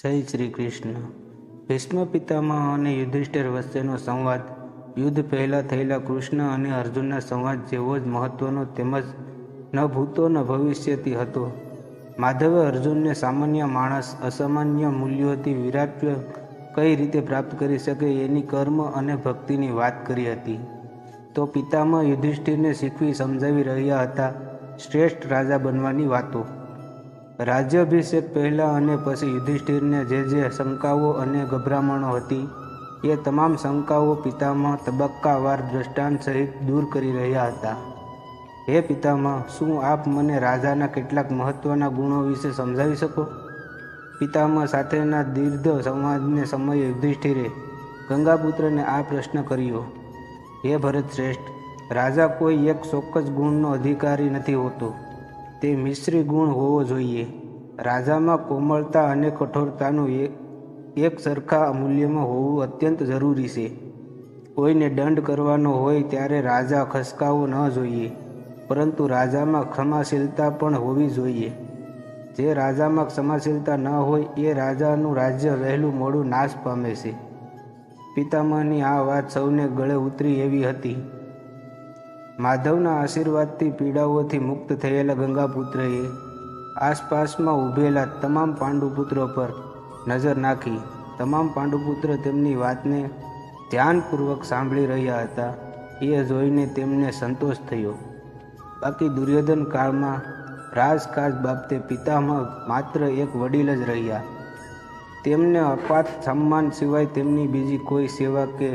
જય શ્રી કૃષ્ણ. ભીષ્મ પિતામહ અને યુધિષ્ઠિર વચ્ચેનો સંવાદ યુદ્ધ પહેલાં થયેલા કૃષ્ણ અને અર્જુનના સંવાદ જેવો જ મહત્વનો તેમજ ન ભૂતો ન ભવિષ્યથી હતો. માધવે અર્જુનને સામાન્ય માણસ અસામાન્ય મૂલ્યોથી વીરત્વ કઈ રીતે પ્રાપ્ત કરી શકે એની કર્મ અને ભક્તિની વાત કરી હતી. તો પિતામહ યુધિષ્ઠિરને શીખવી સમજાવી રહ્યા હતા શ્રેષ્ઠ રાજા બનવાની વાતો. રાજ્યાભિષેક પહેલાં અને પછી યુધિષ્ઠિરને જે શંકાઓ અને ગભરામણો હતી એ તમામ શંકાઓ પિતામહ તબક્કાવાર દ્રષ્ટાંત સહિત દૂર કરી રહ્યા હતા. હે પિતામહ, શું આપ મને રાજાના કેટલાક મહત્વના ગુણો વિશે સમજાવી શકો? પિતામહ સાથેના દીર્ઘ સંવાદને સમયે યુધિષ્ઠિરે ગંગાપુત્રને આ પ્રશ્ન કર્યો. હે ભરત શ્રેષ્ઠ, રાજા કોઈ એક ચોક્કસ ગુણનો અધિકારી નથી હોતો. તે મિશ્રી ગુણ હોવો જોઈએ. રાજામાં કોમળતા અને કઠોરતાનું એક સરખા મૂલ્યમાં હોવું અત્યંત જરૂરી છે. કોઈને દંડ કરવાનો હોય ત્યારે રાજા ખસકાવો ન જોઈએ, પરંતુ રાજામાં ક્ષમાશીલતા પણ હોવી જોઈએ. જે રાજામાં ક્ષમાશીલતા ન હોય એ રાજાનું રાજ્ય વહેલું મોડું નાશ પામે છે. પિતામહની આ વાત સૌને ગળે ઉતરી એવી હતી. માધવના આશીર્વાદથી પીડાઓથી મુક્ત થયેલા ગંગાપુત્રએ આસપાસમાં ઊભેલા તમામ પાંડુપુત્રો પર નજર નાખી. તમામ પાંડુપુત્ર તેમની વાતને ધ્યાનપૂર્વક સાંભળી રહ્યા હતા. એ જોઈને તેમને સંતોષ થયો. બાકી દુર્યોધન કાળમાં રાજકાજ બાબતે પિતામહ માત્ર એક વડીલ જ રહ્યા. તેમને અપાત સન્માન સિવાય તેમની બીજી કોઈ સેવા કે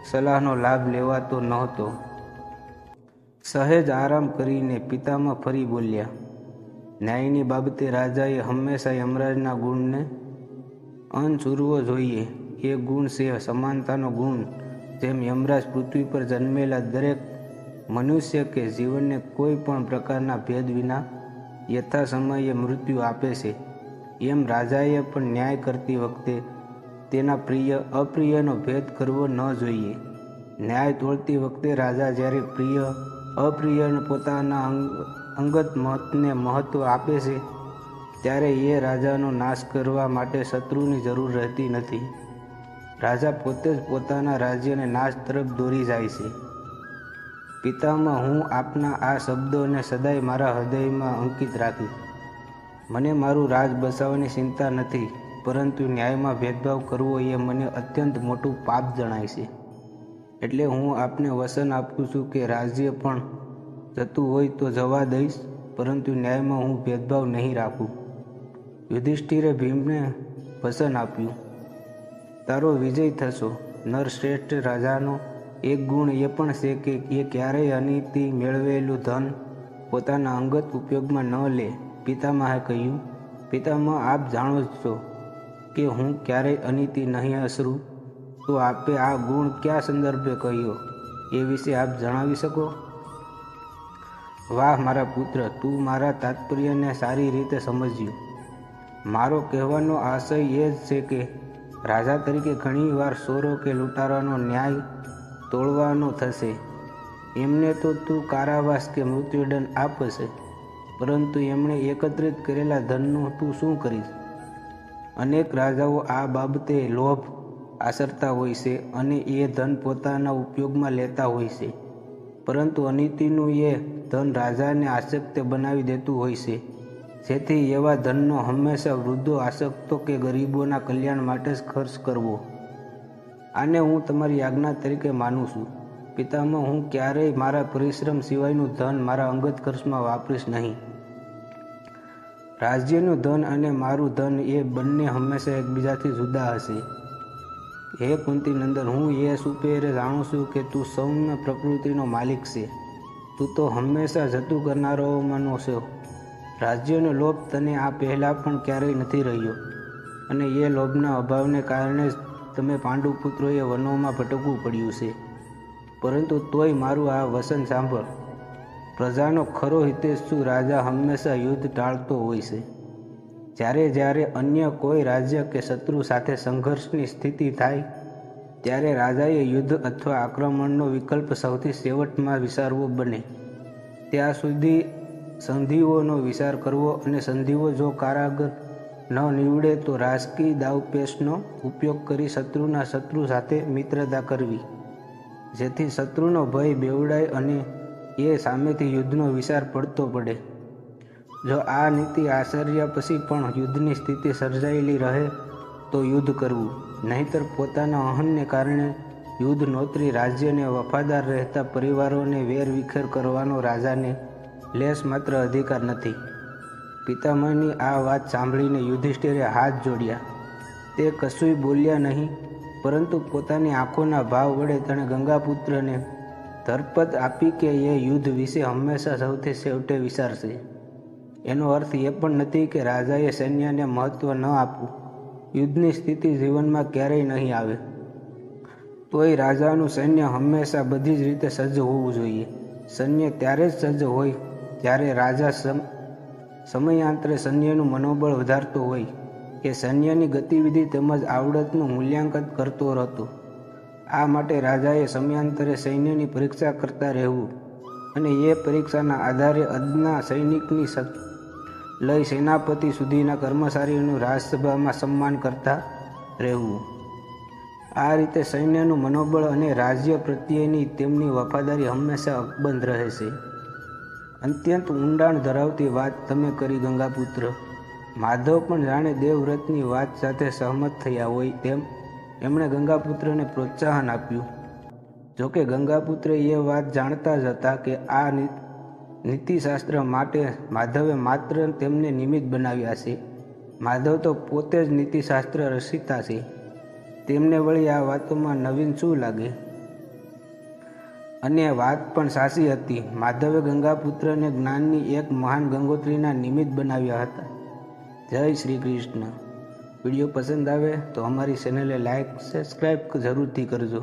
સલાહનો લાભ લેવાતો નહોતો. સહેજ આરામ કરીને પિતામહ ફરી બોલ્યા. ન્યાયની બાબતે રાજાએ હંમેશા યમરાજના ગુણને અનુસરવો જોઈએ. એ ગુણ છે સમાનતાનો ગુણ. જેમ યમરાજ પૃથ્વી પર જન્મેલા દરેક મનુષ્ય કે જીવનને કોઈ પણ પ્રકારના ભેદ વિના યથા સમયે મૃત્યુ આપે છે, એમ રાજાએ પણ ન્યાય કરતી વખતે તેના પ્રિય અપ્રિયનો ભેદ કરવો ન જોઈએ. ન્યાય તોળતી વખતે રાજા જ્યારે પ્રિય અપ્રિયને પોતાના અંગત મતને મહત્વ આપે છે, ત્યારે એ રાજાનો નાશ કરવા માટે શત્રુની જરૂર રહેતી નથી. રાજા પોતે જ પોતાના રાજ્યને નાશ તરફ દોરી જાય છે. પિતામહ, હું આપના આ શબ્દોને સદાય મારા હૃદયમાં અંકિત રાખીશ. મને મારું રાજ બચાવવાની ચિંતા નથી, પરંતુ ન્યાયમાં ભેદભાવ કરવો એ મને અત્યંત મોટું પાપ જણાય છે. એટલે હું આપને વચન આપું છું કે રાજ્ય પણ જતું હોય તો જવા દઈશ, પરંતુ ન્યાયમાં હું ભેદભાવ નહીં રાખું. યુધિષ્ઠિરે ભીમને વચન આપ્યું. તારો વિજય થશો. નરશ્રેષ્ઠ રાજાનો એક ગુણ એ પણ છે કે એ ક્યારેય અનીતિ મેળવેલું ધન પોતાના અંગત ઉપયોગમાં ન લે. પિતામહે કહ્યું. પિતામહ, આપ જાણો જ છો કે હું ક્યારેય અનીતિ નહીં આચરું. તો આપે આ ગુણ કયા સંદર્ભે કહ્યો એ વિશે આપ જણાવી શકો? વાહ મારા પુત્ર, તું મારા તાત્પર્યને સારી રીતે સમજ્યું. મારો કહેવાનો આશય એ જ છે કે રાજા તરીકે ઘણીવાર ચોરો કે લૂંટારાનો ન્યાય તોળવાનો થશે. એમને તો તું કારાવાસ કે મૃત્યુદંડ આપશે, પરંતુ એમણે એકત્રિત કરેલા ધનનું તું શું કરીશ? અનેક રાજાઓ આ બાબતે લોભ આચરતા હોય છે અને એ ધન પોતાના ઉપયોગમાં લેતા હોય છે, પરંતુ અનીતિનું એ ધન રાજાને આસક્ત બનાવી દેતું હોય છે. જેથી એવા ધનનો હંમેશા વૃદ્ધો, આસક્તો કે ગરીબોના કલ્યાણ માટે જ ખર્ચ કરવો. આને હું તમારી આજ્ઞા તરીકે માનું છું. પિતામહ, હું ક્યારેય મારા પરિશ્રમ સિવાયનું ધન મારા અંગત ખર્ચમાં વાપરીશ નહીં. રાજ્યનું ધન અને મારું ધન એ બંને હંમેશા એકબીજાથી જુદા હશે. હે કુંતીનંદન, હું એ સુપેરે જાણું છું કે તું સૌમ્ય પ્રકૃતિનો માલિક છે. તું તો હંમેશા જતું કરનારાઓમાંનો છો. રાજ્યનો લોભ તને આ પહેલાં પણ ક્યારેય નથી રહ્યો, અને એ લોભના અભાવને કારણે જ તમે પાંડુપુત્રોએ વનોમાં ભટકવું પડ્યું છે. પરંતુ તોય મારું આ વચન સાંભળ. પ્રજાનો ખરો હિતેચ્છુ રાજા હંમેશા યુદ્ધ ટાળતો હોય છે. જ્યારે અન્ય કોઈ રાજ્ય કે શત્રુ સાથે સંઘર્ષની સ્થિતિ થાય, ત્યારે રાજાએ યુદ્ધ અથવા આક્રમણનો વિકલ્પ સૌથી છેવટમાં વિચારવો બને. ત્યાં સુધી સંધિઓનો વિચાર કરવો, અને સંધિઓ જો કારગર ન નીવડે તો રાજકીય દાવપેચનો ઉપયોગ કરી શત્રુના શત્રુ સાથે મિત્રતા કરવી, જેથી શત્રુનો ભય બેવડાય અને એ સામેથી યુદ્ધનો વિચાર પડતો પડે. જો આ નીતિ આચર્યા પછી પણ યુદ્ધની સ્થિતિ સર્જાયેલી રહે તો યુદ્ધ કરવું, નહીંતર પોતાના અહંને કારણે યુદ્ધ નોતરી રાજ્યને વફાદાર રહેતા પરિવારોને વેરવિખેર કરવાનો રાજાને લેશ માત્ર અધિકાર નથી. પિતામહની આ વાત સાંભળીને યુધિષ્ઠિરે હાથ જોડ્યા. તે કશુંય બોલ્યા નહીં, પરંતુ પોતાની આંખોના ભાવ વડે તેણે ગંગાપુત્રને ધરપત આપી કે એ યુદ્ધ વિશે હંમેશા સૌથી છેવટે વિચારશે. એનો અર્થ એ પણ નથી કે રાજાએ સૈન્યને મહત્ત્વ ન આપવું. યુદ્ધની સ્થિતિ જીવનમાં ક્યારેય નહીં આવે, તોય રાજાનું સૈન્ય હંમેશા બધી જ રીતે સજ્જ હોવું જોઈએ. સૈન્ય ત્યારે જ સજ્જ હોય જ્યારે રાજા સમયાંતરે સૈન્યનું મનોબળ વધારતો હોય કે સૈન્યની ગતિવિધિ તેમજ આવડતનું મૂલ્યાંકન કરતો હતો. આ માટે રાજાએ સમયાંતરે સૈન્યની પરીક્ષા કરતા રહેવું અને એ પરીક્ષાના આધારે અદના સૈનિકની લઈ સેનાપતિ સુધીના કર્મચારીઓનું રાજસભામાં સન્માન કરતા રહેવું. આ રીતે સૈન્યનું મનોબળ અને રાજ્ય પ્રત્યેની તેમની વફાદારી હંમેશા અકબંધ રહે છે. અત્યંત ઊંડાણ ધરાવતી વાત તમે કરી ગંગાપુત્ર. માધવ પણ જાણે દેવવ્રતની વાત સાથે સહમત થયા હોય તેમ એમણે ગંગાપુત્રને પ્રોત્સાહન આપ્યું. જોકે ગંગાપુત્ર એ વાત જાણતા જ હતા કે આ નીતિશાસ્ત્ર માટે માધવે માત્ર તેમને નિમિત્ત બનાવ્યા છે. માધવ તો પોતે જ નીતિશાસ્ત્ર રચિતા છે. તેમને વળી આ વાતોમાં નવીન શું લાગે? અને વાત પણ સાચી હતી. માધવે ગંગાપુત્રને જ્ઞાનની એક મહાન ગંગોત્રીના નિમિત્ત બનાવ્યા હતા. જય શ્રી કૃષ્ણ. વિડીયો પસંદ આવે તો અમારી ચેનલને લાઈક સબસ્ક્રાઈબ જરૂરથી કરજો.